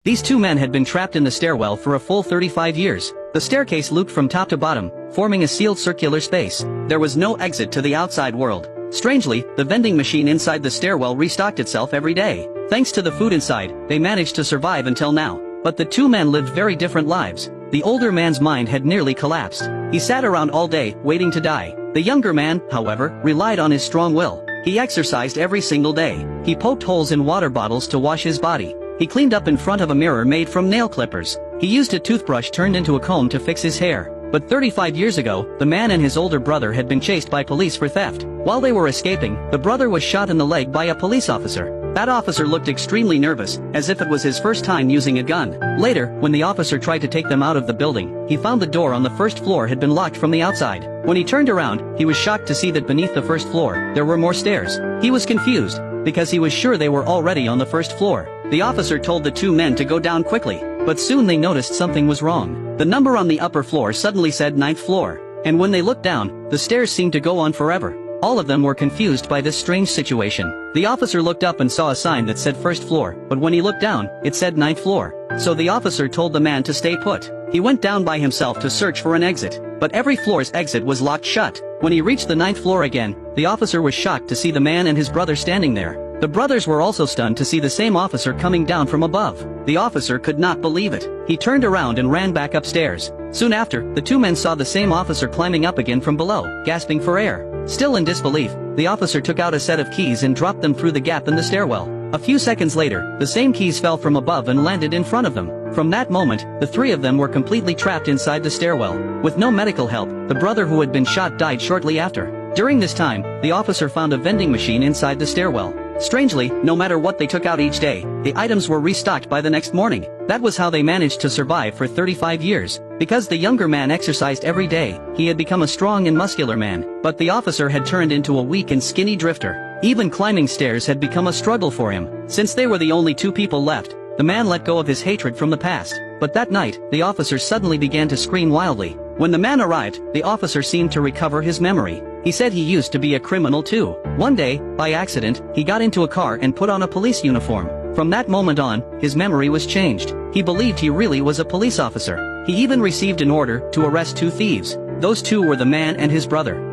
These two men had been trapped in the stairwell for a full 35 years. The staircase looped from top to bottom, forming a sealed circular space. There was no exit to the outside world. Strangely, the vending machine inside the stairwell restocked itself every day. Thanks to the food inside, they managed to survive until now. But the two men lived very different lives. The older man's mind had nearly collapsed. He sat around all day, waiting to die. The younger man, however, relied on his strong will. He exercised every single day. He poked holes in water bottles to wash his body. He cleaned up in front of a mirror made from nail clippers. He used a toothbrush turned into a comb to fix his hair. But 35 years ago, the man and his older brother had been chased by police for theft. While they were escaping, the brother was shot in the leg by a police officer. That officer looked extremely nervous, as if it was his first time using a gun. Later, when the officer tried to take them out of the building, he found the door on the first floor had been locked from the outside. When he turned around, he was shocked to see that beneath the first floor, there were more stairs. He was confused, because he was sure they were already on the first floor. The officer told the two men to go down quickly, but soon they noticed something was wrong. The number on the upper floor suddenly said 9th floor, and when they looked down, the stairs seemed to go on forever. All of them were confused by this strange situation. The officer looked up and saw a sign that said 1st floor, but when he looked down, it said 9th floor. So the officer told the man to stay put. He went down by himself to search for an exit, but every floor's exit was locked shut. When he reached the 9th floor again, the officer was shocked to see the man and his brother standing there. The brothers were also stunned to see the same officer coming down from above. The officer could not believe it. He turned around and ran back upstairs. Soon after, the two men saw the same officer climbing up again from below, gasping for air. Still in disbelief, the officer took out a set of keys and dropped them through the gap in the stairwell. A few seconds later, the same keys fell from above and landed in front of them. From that moment, the three of them were completely trapped inside the stairwell. With no medical help, the brother who had been shot died shortly after. During this time, the officer found a vending machine inside the stairwell. Strangely, no matter what they took out each day, the items were restocked by the next morning. That was how they managed to survive for 35 years. Because the younger man exercised every day, he had become a strong and muscular man, but the officer had turned into a weak and skinny drifter. Even climbing stairs had become a struggle for him. Since they were the only two people left, the man let go of his hatred from the past. But that night, the officer suddenly began to scream wildly. When the man arrived, the officer seemed to recover his memory. He said he used to be a criminal too. One day, by accident, he got into a car and put on a police uniform. From that moment on, his memory was changed. He believed he really was a police officer. He even received an order to arrest two thieves. Those two were the man and his brother.